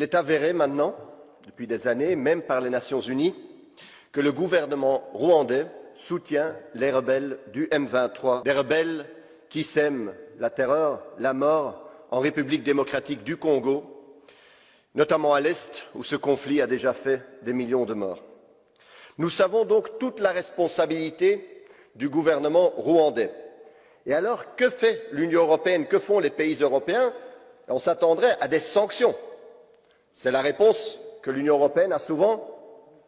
est avéré maintenant, depuis des années, même par les Nations Unies, que le gouvernement rwandais soutient les rebelles du M23, des rebelles qui sèment la terreur, la mort en République démocratique du Congo, notamment à l'Est, où ce conflit a déjà fait des millions de morts. Nous savons donc toute la responsabilité du gouvernement rwandais. Et alors, que fait l'Union européenne, que font les pays européens? On s'attendrait à des sanctions. C'est la réponse que l'Union européenne a souvent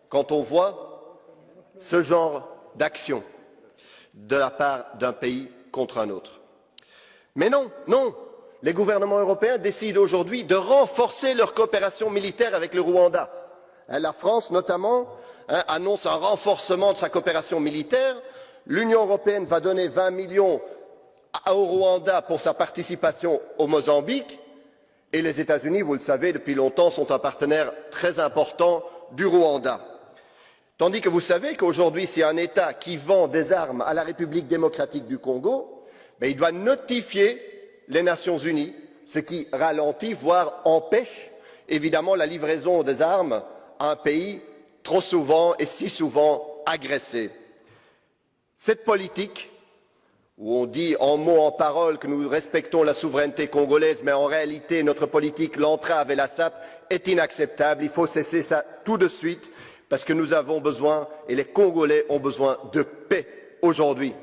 quand on voit ce genre d'action de la part d'un pays contre un autre. Mais non, non, les gouvernements européens décident aujourd'hui de renforcer leur coopération militaire avec le Rwanda. La France, notamment, annonce un renforcement de sa coopération militaire. L'Union européenne va donner 20 millions au Rwanda pour sa participation au Mozambique. Et les États-Unis, vous le savez, depuis longtemps, sont un partenaire très important du Rwanda. Tandis que vous savez qu'aujourd'hui, s'il y a un État qui vend des armes à la République démocratique du Congo, il doit notifier les Nations Unies, ce qui ralentit, voire empêche, évidemment, la livraison des armes à un pays trop souvent et si souvent agressé. Cette politique, où on dit en mots, en paroles que nous respectons la souveraineté congolaise, mais en réalité notre politique l'entrave et la sape, est inacceptable. Il faut cesser ça tout de suite, parce que nous avons besoin, et les Congolais ont besoin de paix aujourd'hui.